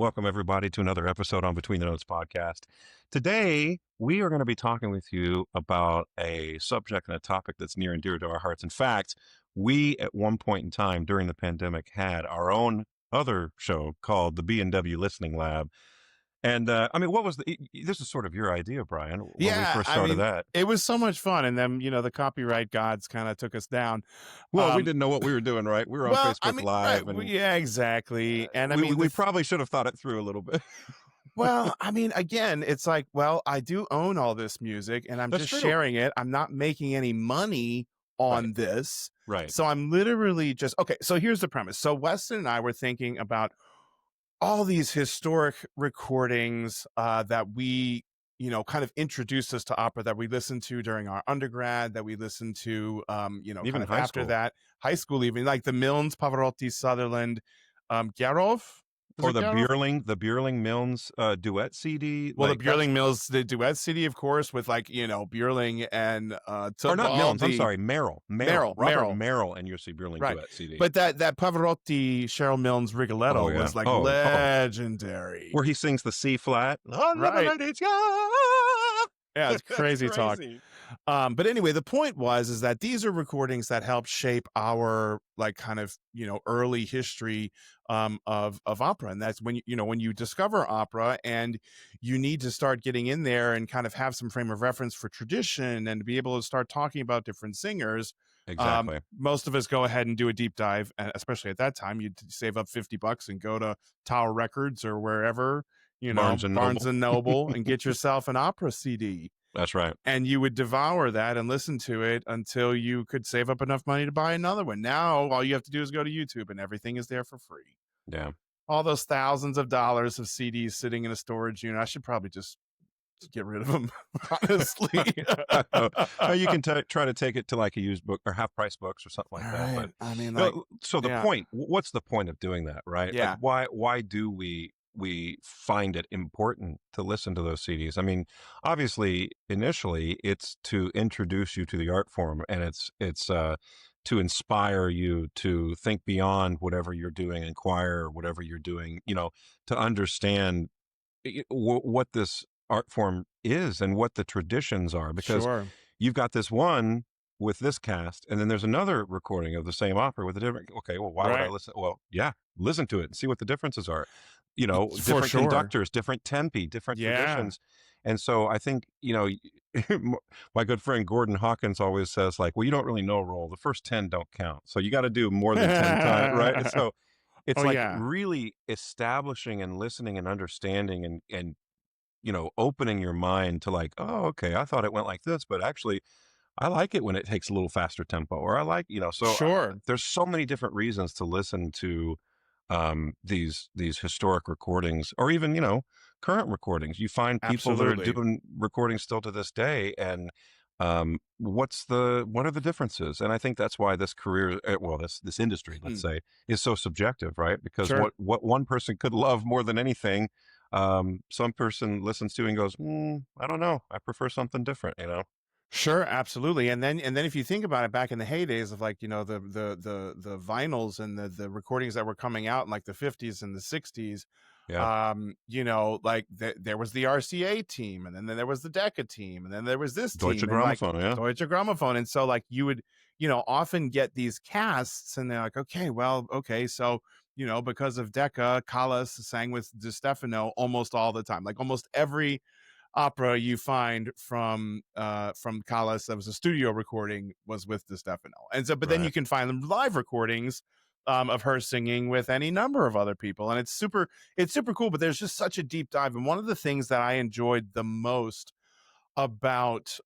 welcome everybody to another episode on Between the Notes podcast. Today, we are going to be talking with you about a subject and a topic that's near and dear to our hearts. In fact, we at one point in time during the pandemic had our own other show called the B&W Listening Lab. And what was this is sort of your idea, Brian, when we first started that. It was so much fun. And then, the copyright gods kind of took us down. Well, we didn't know what we were doing, right? We were on Facebook Live. Right, yeah, exactly. And we probably should have thought it through a little bit. Well, again, it's like, well, I do own all this music and I'm That's just true. sharing it. I'm not making any money on this. Right. So I'm literally just, okay, so here's the premise. So Weston and I were thinking about all these historic recordings that we, kind of introduced us to opera, that we listened to during our undergrad, that we listened to, even kind of high after school. that, high school, even like the Milnes, Pavarotti, Sutherland, Garov. Or the Björling Milnes duet CD. Well, the Björling Milnes, the duet CD, of course, with Björling and or not Milnes. I'm sorry, Merrill, Robert Merrill. Merrill and Jussi Björling duet CD. But that Pavarotti, Cheryl Milnes Rigoletto was legendary. Where he sings the C flat. Right. Yeah, it's crazy talk. But anyway, the point is that these are recordings that help shape our early history of opera. And that's when when you discover opera and you need to start getting in there and kind of have some frame of reference for tradition and to be able to start talking about different singers. Exactly. Most of us go ahead and do a deep dive, especially at that time. You'd save up $50 and go to Tower Records or wherever, Barnes and Noble and get yourself an opera CD. That's right. And you would devour that and listen to it until you could save up enough money to buy another one. Now, all you have to do is go to YouTube and everything is there for free. Yeah. All those thousands of dollars of CDs sitting in a storage unit. I should probably just get rid of them, honestly. You can try to take it to like a used book or half price books or something like that. But so the point, what's the point of doing that, right? Yeah. Like why do we find it important to listen to those CDs? I mean, obviously, initially, it's to introduce you to the art form, and it's to inspire you to think beyond whatever you're doing, inquire whatever you're doing, to understand what this art form is and what the traditions are. Because you've got this one with this cast, and then there's another recording of the same opera with a different. Okay, well, why would I listen? Well, yeah, listen to it and see what the differences are. Different conductors, different tempi, different traditions. And so I think, my good friend Gordon Hawkins always says like, well, you don't really know a role. The first 10 don't count. So you got to do more than 10 times, right? And so it's really establishing and listening and understanding and opening your mind to like, oh, okay, I thought it went like this, but actually I like it when it takes a little faster tempo, or I like, there's so many different reasons to listen to these historic recordings, or even current recordings. You find people that are doing recordings still to this day, and what are the differences? And I think that's why this career, this industry, let's say, is so subjective, right? Because what one person could love more than anything, some person listens to and goes, I don't know, I prefer something different, Sure, absolutely. And then if you think about it, back in the heydays of the vinyls and the recordings that were coming out in like the 50s and the 60s, there was the RCA team, and then there was the Decca team, and then there was this Deutsche team, Grammophon, Deutsche Grammophon. And so you would, often get these casts and they're like, okay, so, because of Decca, Callas sang with Di Stefano almost all the time, like almost every opera you find from Callas that was a studio recording was with Di Stefano. And so, but then you can find them live recordings of her singing with any number of other people, and it's super cool. But there's just such a deep dive, and one of the things that I enjoyed the most about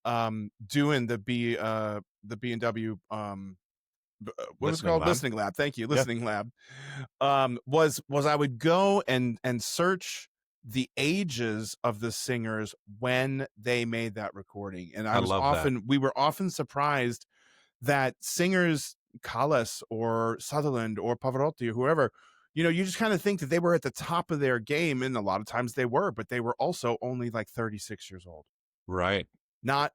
doing the B&W what was it called? Listening Lab. Thank you, Listening Lab. Was I would go and search the ages of the singers when they made that recording. And we were often surprised that singers, Callas or Sutherland or Pavarotti or whoever, you just kind of think that they were at the top of their game. And a lot of times they were, but they were also only like 36 years old. Right. Not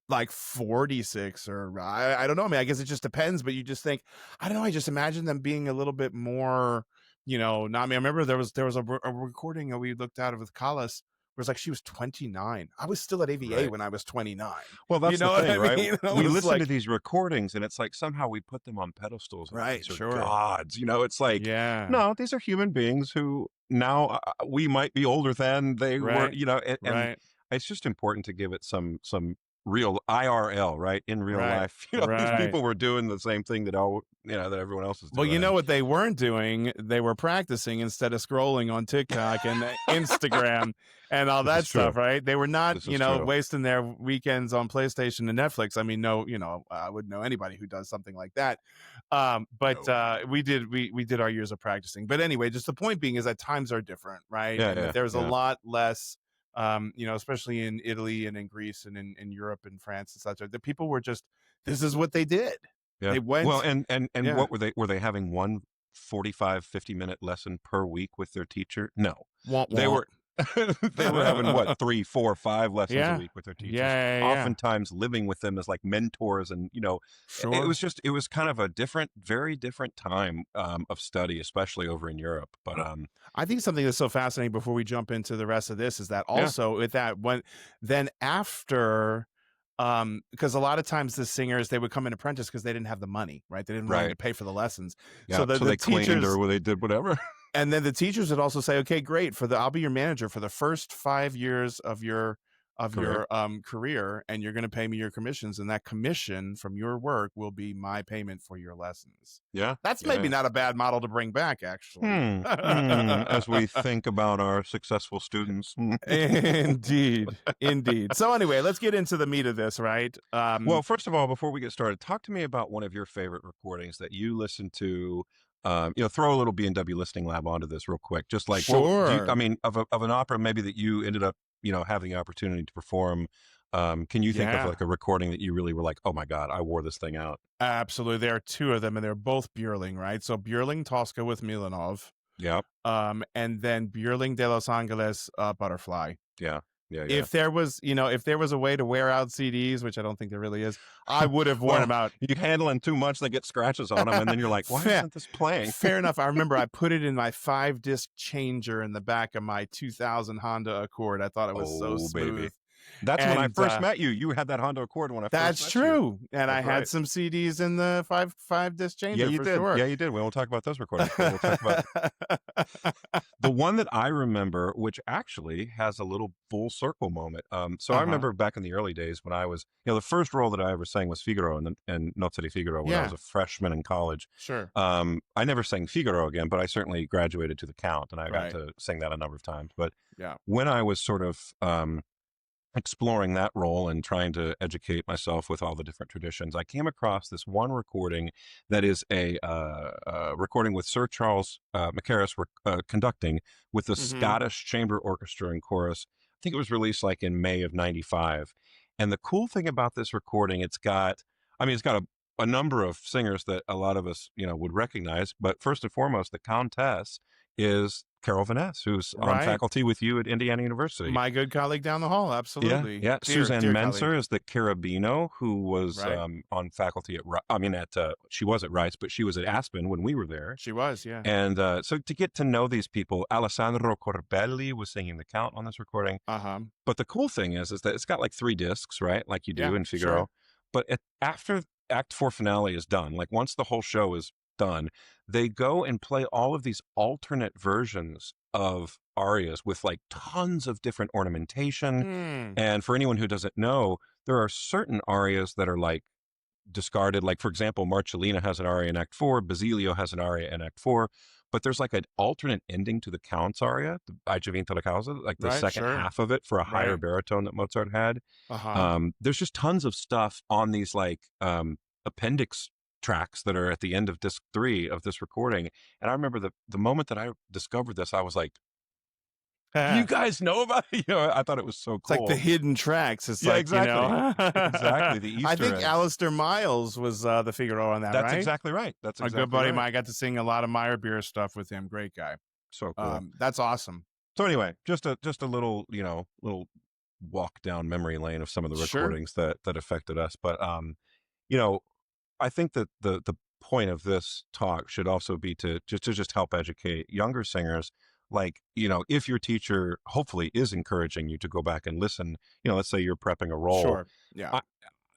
like 46 or I don't know. I mean, I guess it just depends, but you just think, I don't know. I just imagine them being a little bit more Nami. I remember there was a recording that we looked at with Callas. Where it's like she was 29. I was still at AVA Right. when I was 29. Well, You that's the know what thing, I right? mean? I We was listen to like, these recordings and it's like somehow we put them on pedestals and right, these are sure, gods. It's like, yeah, no, these are human beings who now we might be older than they were, right, and right, it's just important to give it some real IRL, right? In real right, life, these right. people were doing the same thing that everyone else is Well, you doing. know And what they weren't doing? They were practicing instead of scrolling on TikTok and Instagram and all this is that stuff, true. right? They were not, This is true. wasting their weekends on PlayStation and Netflix. I mean, no, I wouldn't know anybody who does something like that. But No. we did our years of practicing. But anyway, just the point being is that times are different, right? Yeah, And that yeah, there's a yeah. lot less, especially in Italy and in Greece and in Europe and France and such. The people were just, this is what they did. Yeah. They Well, went, and yeah, what were they having one 45, 50-minute lesson per week with their teacher? No. womp They womp. were they were having what, 3, 4, 5 lessons a Yeah. week with their teachers, Yeah, yeah, yeah. oftentimes living with them as like mentors. And Sure. it was kind of a very different time of study, especially over in Europe. But I think something that's so fascinating before we jump into the rest of this is that yeah, also with that then after because a lot of times the singers they would come in apprentice because they didn't have the money, right? They didn't want to right. pay for the lessons. Yeah. So So the they cleaned teachers or they did whatever. and then the teachers would also say, okay, great, I'll be your manager for the first 5 years of your Career. career, and you're going to pay me your commissions, and that commission from your work will be my payment for your lessons. Yeah. That's Yeah. maybe not a bad model to bring back, actually. As we think about our successful students. Indeed, indeed. So anyway, let's get into the meat of this, right? Well, first of all, before we get started, talk to me about one of your favorite recordings that you listen to. Throw a little B&W Listening Lab onto this real quick. Just like, Sure. I mean, of an opera maybe that you ended up, having the opportunity to perform. Can you think of Yeah, like a recording that you really were like, oh my God, I wore this thing out? absolutely. There are two of them, and they're both Björling, right? So Björling Tosca with Milanov, Yeah, and then Björling de Los Angeles Butterfly. yeah, yeah, yeah. If there was, a way to wear out CDs, which I don't think there really is, I would have worn Well, them out. you handle them too much, they get scratches on them, and then you're like, why Fair, isn't this playing? fair enough. I remember I put it in my 5-disc changer in the back of my 2000 Honda Accord. I thought it was so Oh, smooth. baby. That's when I And first met you. You had that Honda Accord when I first that's met you. true. And I That's had right. some CDs in the five-disc Yeah, changer you for did. sure. Yeah, you did. We won't talk about those recordings. But we'll talk about the one that I remember, which actually has a little full circle moment. So I remember back in the early days when I was, the first role that I ever sang was Figaro in Nozze di Figaro when I was Yeah, a freshman in college. sure. I never sang Figaro again, but I certainly graduated to the Count, and I got Right. to sing that a number of times. But Yeah. when I was sort of exploring that role and trying to educate myself with all the different traditions, I came across this one recording that is a recording with Sir Charles Mackerras conducting with the hmm Scottish Chamber Orchestra and Chorus. I think it was released like in May of '95. And the cool thing about this recording, it's got a number of singers that a lot of us, would recognize. But first and foremost, the Countess is Carol Vaness, who's on Right. faculty with you at Indiana University. My good colleague down the hall. Yeah, Absolutely. yeah. Dear Suzanne colleague. Menser is the Carabino, who was Right. on faculty she was at Rice, but she was at Aspen when we were there. She was, yeah. And so to get to know these people, Alessandro Corbelli was singing the Count on this recording. Uh-huh. But the cool thing is that it's got like 3 discs, right? Like you do Yeah, in Figaro. sure. But after Act 4 finale is done, like once the whole show is done, they go and play all of these alternate versions of arias with like tons of different ornamentation. Hmm. And for anyone who doesn't know, there are certain arias that are like discarded. Like, for example, Marcellina has an aria in Act 4, Basilio has an aria in Act 4, but there's like an alternate ending to the Count's aria, the Hai vinto la causa, like the Right, second sure. half of it for a higher Right. baritone that Mozart had. Uh-huh. There's just tons of stuff on these like appendix tracks that are at the end of disc 3 of this recording. And I remember the moment that I discovered this, I was like, do you guys know about it? I thought it was so It's like cool. the hidden tracks. It's Yeah, like, exactly. Exactly, the I Easter think eggs. Alistair Miles was the Figaro on that, That's right? exactly right. That's A exactly good buddy of right. mine. I got to sing a lot of Meyerbeer stuff with him. Great guy. So cool. That's awesome. So anyway, just a little, little walk down memory lane of some of the Sure. recordings that affected us. But I think that the point of this talk should also be to just help educate younger singers. Like, if your teacher hopefully is encouraging you to go back and listen, let's say you're prepping a role. Sure. Yeah. I,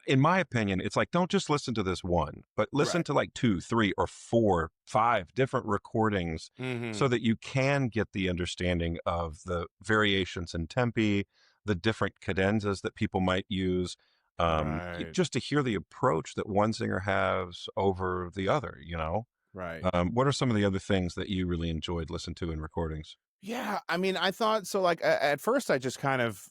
in my opinion, it's like, don't just listen to this one, but listen Right. to like two, three, or four, five different recordings so Hmm. that you can get the understanding of the variations in tempi, the different cadenzas that people might use, Right. just to hear the approach that one singer has over the other. Right. What are some of the other things that you really enjoyed listening to in recordings? Yeah, I mean, I thought so. Like at first, I just kind of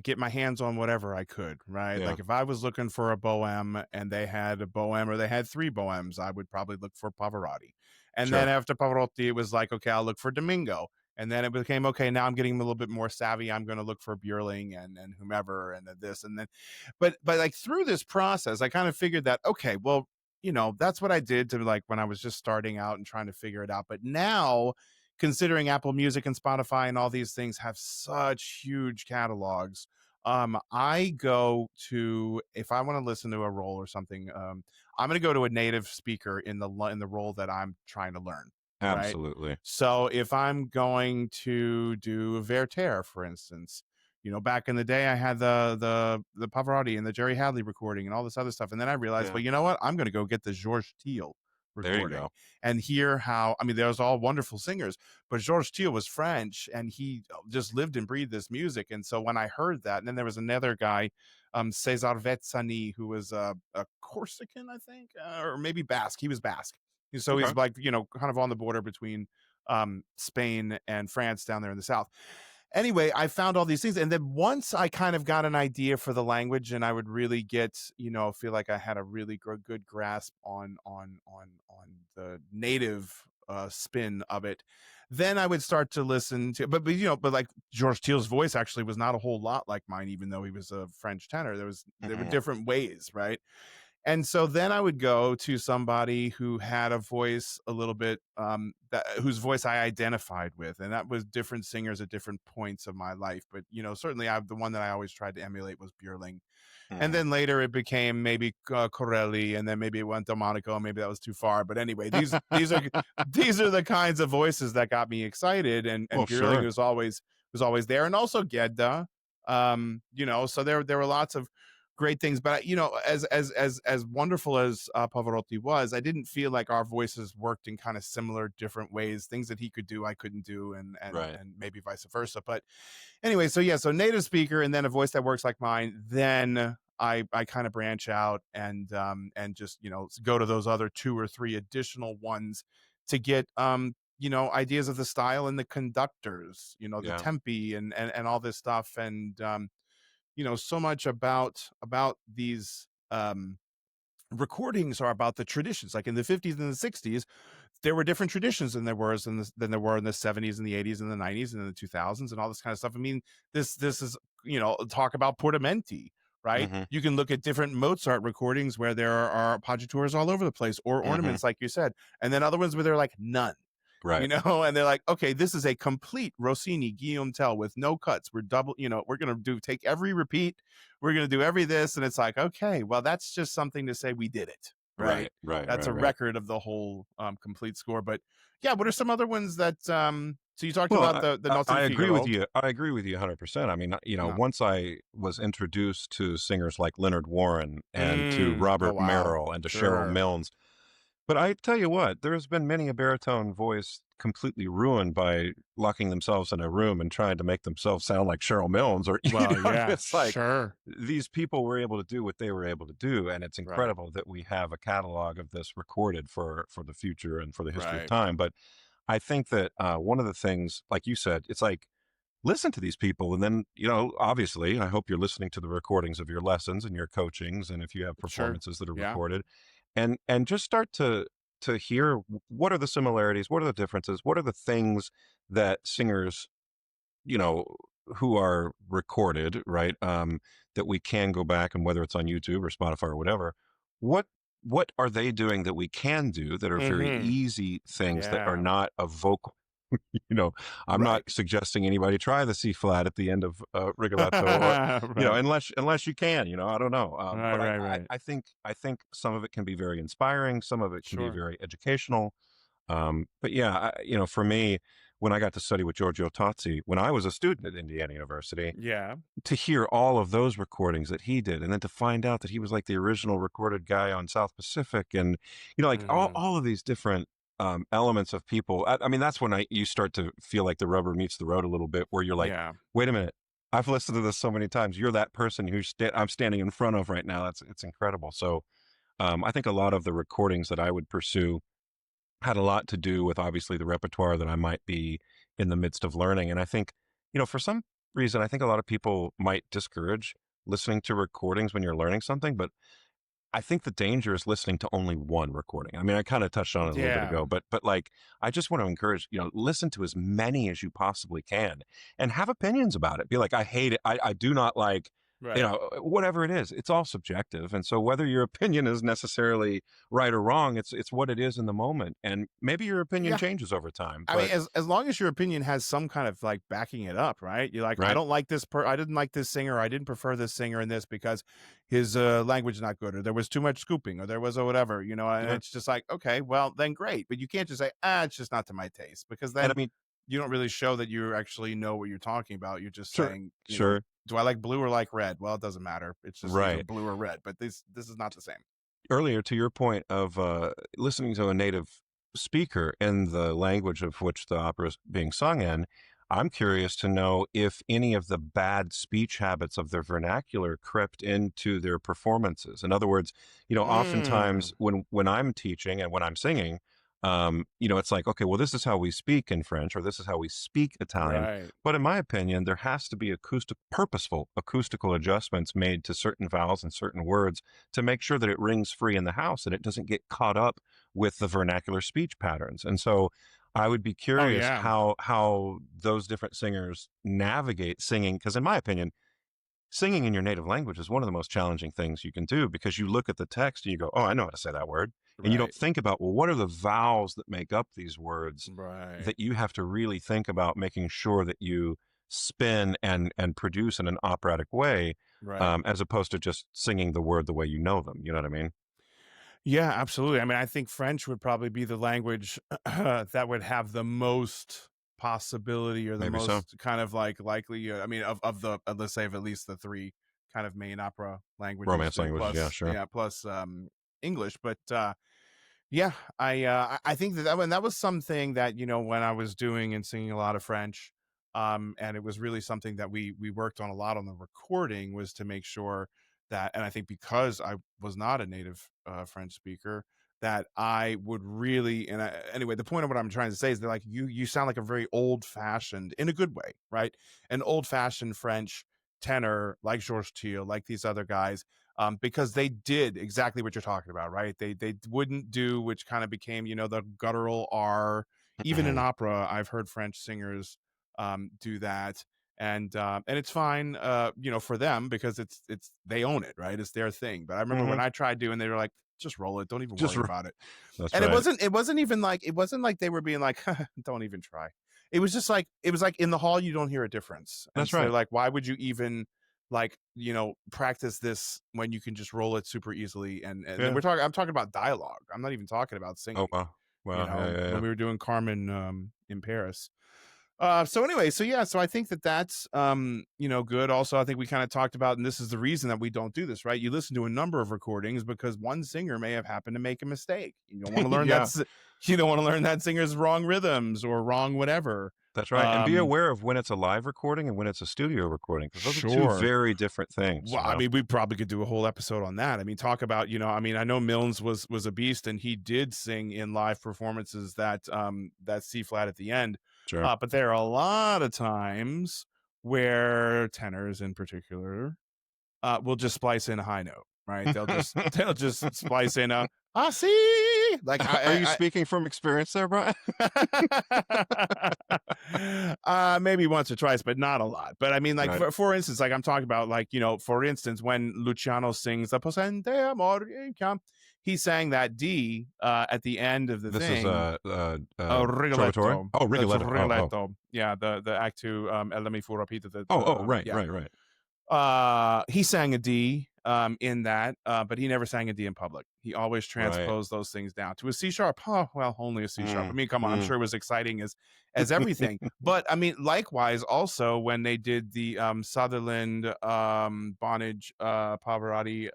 get my hands on whatever I could, right? Yeah, Like if I was looking for a bohem and they had a bohem or they had three bohems, I would probably look for Pavarotti. And then sure. after Pavarotti, it was like, okay, I'll look for Domingo. And then it became okay. Now I'm getting a little bit more savvy. I'm going to look for Björling and whomever and then this and then, but like through this process, I kind of figured that okay, well, that's what I did to like when I was just starting out and trying to figure it out. But now considering Apple Music and Spotify and all these things have such huge catalogs. I go to if I want to listen to a role or something, I'm going to go to a native speaker in the role that I'm trying to learn, right? Absolutely. So if I'm going to do Werther, for instance, back in the day, I had the Pavarotti and the Jerry Hadley recording and all this other stuff, and then I realized, Yeah. well, you know what? I'm going to go get the Georges Thiel There you recording go. and hear how I mean there's all wonderful singers, but Georges Thiel was French and he just lived and breathed this music. And so when I heard that, and then there was another guy, Cesar Vezzani, who was a Corsican, I think, or maybe Basque. He was Basque. So Okay. he's like, kind of on the border between Spain and France down there in the south. Anyway, I found all these things, and then once I kind of got an idea for the language, and I would really get, feel like I had a really good grasp on the native spin of it. Then I would start to listen to, but like George Teal's voice actually was not a whole lot like mine, even though he was a French tenor. There were Mhm. different ways, right? And so then I would go to somebody who had a voice a little bit whose voice I identified with, and that was different singers at different points of my life. But certainly the one that I always tried to emulate was Björling, and Mhm. then later it became maybe Corelli, and then maybe it went to Monaco. Maybe that was too far, but anyway, these are the kinds of voices that got me excited, and Well, Björling sure. was always there, and also Gedda. So there were lots of great things. But as wonderful as Pavarotti was, I didn't feel like our voices worked in kind of similar, different ways. Things that he could do, I couldn't do, Right. and maybe vice versa. But anyway, so yeah, so native speaker, and then a voice that works like mine. Then I kind of branch out and just go to those other two or three additional ones to get ideas of the style and the conductors, the Yeah. tempi and all this stuff. And so much about these recordings are about the traditions. Like in the 50s and the 60s, there were different traditions than there were in the 70s and the 80s and the 90s and the 2000s and all this kind of stuff. I mean, this is talk about portamenti, right? Mhm. You can look at different Mozart recordings where there are partitures all over the place or Mhm. ornaments, like you said, and then other ones where they're like none. Right. And they're like, okay, this is a complete Rossini Guillaume Tell with no cuts. We're double, we're gonna take every repeat, we're gonna do every this, and it's like, okay, well, that's just something to say we did it, right? Right. Right. That's Right. a Right. record of the whole complete score. But yeah, what are some other ones that so you talked Well, about the Nozze I di agree with Figaro? you. I agree with you 100%. I mean, Yeah. once I was introduced to singers like Leonard Warren and to Oh Robert wow. Merrill and to Cheryl Sure. Milnes, but I tell you what, there's been many a baritone voice completely ruined by locking themselves in a room and trying to make themselves sound like Cheryl Milnes, or Well, yeah, it's like sure. these people were able to do what they were able to do, and it's Right. incredible that we have a catalog of this recorded for the future and for the history of Right. time. But I think that one of the things, like you said, it's like listen to these people, and then obviously, I hope you're listening to the recordings of your lessons and your coachings, and if you have Sure. performances that are Yeah. recorded, and just start to hear what are the similarities, what are the differences, what are the things that singers you know, who are recorded, right? That we can go back and whether it's on YouTube or Spotify or whatever, what what are they doing that we can do that are very Mm-hmm. easy things that are Yeah. not a vocal? You know, I'm not Right. suggesting anybody try the C flat at the end of Rigoletto, or Right. unless you can, I don't know. Right, But right, right. I think some of it can be very inspiring, some of it can be Sure. very educational. But yeah, for me, when I got to study with Giorgio Tozzi when I was a student at Indiana University, Yeah. to hear all of those recordings that he did, and then to find out that he was like the original recorded guy on South Pacific, and like Mhm. all of these different elements of people. I mean, that's when you start to feel like the rubber meets the road a little bit, where you're like, Yeah. wait a minute, I've listened to this so many times. You're that person I'm standing in front of right now. It's incredible. So I think a lot of the recordings that I would pursue had a lot to do with obviously the repertoire that I might be in the midst of learning. And I think, for some reason, I think a lot of people might discourage listening to recordings when you're learning something, but I think the danger is listening to only one recording. I mean, I kind of touched on it a little bit Yeah. ago, but like, I just want to encourage, listen to as many as you possibly can and have opinions about it. Be like, I hate it. I do not like, Right. whatever it is, it's all subjective. And so whether your opinion is necessarily right or wrong, it's what it is in the moment. And maybe your opinion Yeah. changes over time, I mean, but as long as your opinion has some kind of like backing it up, right? You're like, I right. don't like I didn't like this singer, or I didn't prefer this singer in this because his language is not good, or there was too much scooping, or there was a whatever, and Yeah. it's just like, okay, well then great, but you can't just say, it's just not to my taste, because And I then mean, you don't really show that you actually know what you're talking about. You're just sure, saying, sure. do I like blue or like red? Well, it doesn't matter. It's just either Right. blue or red, but this is not the same. Earlier, to your point of listening to a native speaker in the language of which the opera is being sung in, I'm curious to know if any of the bad speech habits of their vernacular crept into their performances. In other words, oftentimes Mm, when I'm teaching and when I'm singing, it's like, okay, well, this is how we speak in French, or this is how we speak Italian. right, But in my opinion, there has to be purposeful acoustical adjustments made to certain vowels and certain words to make sure that it rings free in the house and it doesn't get caught up with the vernacular speech patterns. And so I would be oh curious yeah, how those different singers navigate singing, because in my opinion, singing in your native language is one of the most challenging things you can do, because you look at the text and you go, oh, I know how to say that word. And you don't right, think about, well, what are the vowels that make up these words right, that you have to really think about making sure that you spin and produce in an operatic way, right. as opposed to just singing the word the way you know them. You know what I mean? Yeah, absolutely. I mean, I think French would probably be the language that would have the most possibility, or the Maybe so. most kind of like likely. I mean, of the let's say of at least the three kind of main opera languages, Romance languages. Yeah, sure. plus English. But yeah, I think that was something that, when I was doing and singing a lot of French, and it was really something that we worked on a lot on the recording, was to make sure that, and I think because I was not a native French speaker, that I would really, anyway, the point of what I'm trying to say is that, like, you sound like a very old fashioned, in a good way, right? An old fashioned French tenor, like Georges Thiel, like these other guys, because they did exactly what you're talking about, right? They wouldn't do, which kind of became, the guttural R. Even in Mhm. opera, I've heard French singers do that, and it's fine, for them, because it's they own it, right? It's their thing. But I remember when Mhm. I tried doing, they were like, just roll it, don't even Just worry about it. that's And right. it wasn't like they were being like, don't even try. It was just like, it was like, in the hall you don't hear a difference. And That's so they're right. like, why would you even like, practice this when you can just roll it super easily? And then Yeah. I'm talking about dialogue. I'm not even talking about Oh, singing, wow. Wow. Yeah, yeah, when yeah. we were doing Carmen in Paris. So anyway, so yeah, so I think that that's good. Also, I think we kind of talked about, and this is the reason that we don't do this, right? You listen to a number of recordings because one singer may have happened to make a mistake. You don't want to learn Yeah, you don't want to learn that singer's wrong rhythms or wrong whatever. that's right. And be Um, aware of when it's a live recording and when it's a studio recording, because those are two sure. very different things, Well, I mean, we probably could do a whole episode on that. I mean, talk about, I mean, I know Milnes was a beast, and he did sing in live performances that C flat at the end. Sure. But there are a lot of times where tenors in particular will just splice in a high note, right? They'll just splice in a I see, like Are you speaking from experience there, Brian? maybe once or twice, but not a lot. But I mean, like, Right. for instance, like I'm talking about, like, for instance, when Luciano sings the Possente Amore, he sang that D at the end of the This thing. is Rigoletto. Trovatore? Oh, Rigoletto. Rigoletto. Oh. Yeah, the Act 2 El mi fu rapito. Right, yeah. right. He sang a D in that, but he never sang a D in public. He always transposed those things down to a C sharp. Oh, well, only a C sharp. I mean, come on, I'm sure it was exciting as everything. But I mean, likewise, also when they did the Sutherland, Bonage, Pavarotti,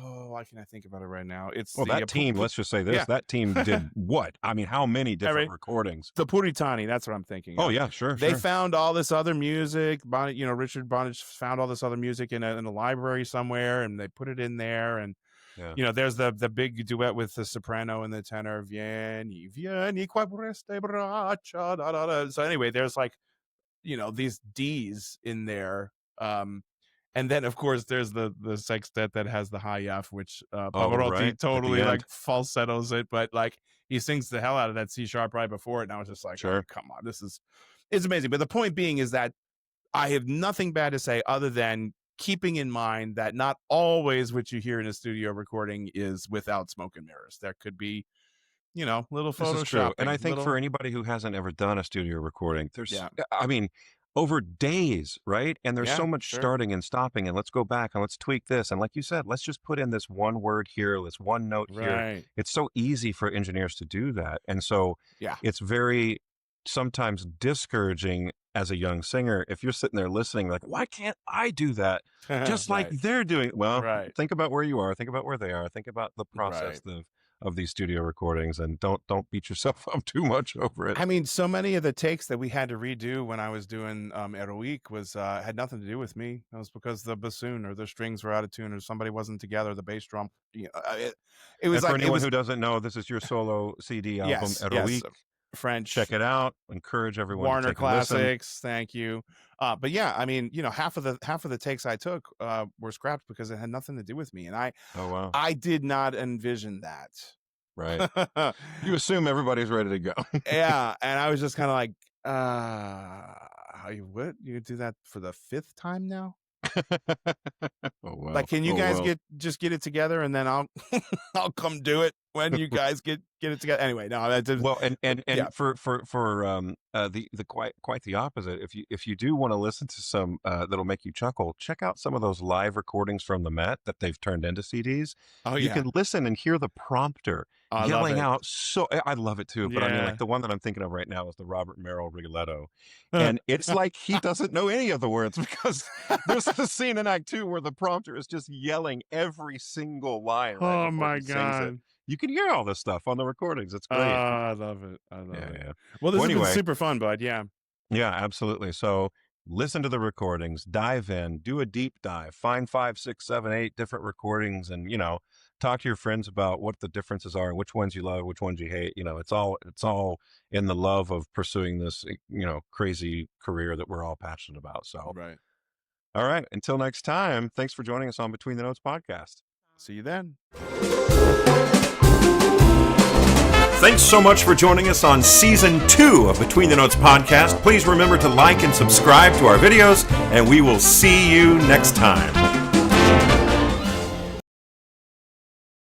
why can't I think about it right now? It's that team. Let's just say this: that team did what? I mean, how many different recordings? The Puritani. That's what I'm thinking. Oh yeah, sure. They found all this other music. Richard Bonage found all this other music in a library somewhere, and they put it in there. And there's the big duet with the soprano and the tenor. Vieni, vieni qua pureste braccia. Da, da, da. So anyway, there's these D's in there. And then, of course, there's the sextet that has the high F, which Pavarotti totally falsettos it, but he sings the hell out of that C sharp right before it. And I was just like, oh, come on, it's amazing. But the point being is that I have nothing bad to say other than keeping in mind that not always what you hear in a studio recording is without smoke and mirrors. There could be, little Photoshop. This is true. And I think for anybody who hasn't ever done a studio recording, I mean, over days, right? And there's so much starting and stopping, and let's go back and let's tweak this. And like you said, let's just put in this one word here, this one note here. It's so easy for engineers to do that. And so it's very sometimes discouraging as a young singer if you're sitting there listening, like, why can't I do that just like they're doing? Well, think about where you are, think about where they are, think about the process of these studio recordings, and don't beat yourself up too much over it. I mean, so many of the takes that we had to redo when I was doing Heroique was had nothing to do with me. It was because the bassoon or the strings were out of tune or somebody wasn't together, the bass drum. It was and for anyone who doesn't know, this is your solo CD album, Heroique. French. Check it out. Encourage everyone. Warner to take Classics. Thank you. But yeah, I mean, half of the takes I took were scrapped because it had nothing to do with me, and I did not envision that. Right. You assume everybody's ready to go. Yeah, and I was just kind of like, what? You do that for the 5th time now? Can you guys get it together, and then I'll I'll come do it when you guys get it together. Anyway, no, that's for the quite the opposite. If you do want to listen to some that'll make you chuckle, check out some of those live recordings from the Met that they've turned into CDs. You can listen and hear the prompter yelling out. So I love it too. But I mean, the one that I'm thinking of right now is the Robert Merrill Rigoletto, and it's like he doesn't know any of the words because there's the scene in Act 2 where the prompter is just yelling every single line. Oh my God. You can hear all this stuff on the recordings. It's great. I love it. I love it. Yeah. Well, this has been super fun, bud. Yeah. Yeah, absolutely. So listen to the recordings, dive in, do a deep dive, find 5, 6, 7, 8 different recordings, and talk to your friends about what the differences are and which ones you love, which ones you hate. It's all in the love of pursuing this, crazy career that we're all passionate about. So all right. Until next time, thanks for joining us on Between the Notes podcast. See you then. Thanks so much for joining us on Season 2 of Between the Notes podcast. Please remember to like and subscribe to our videos, and we will see you next time.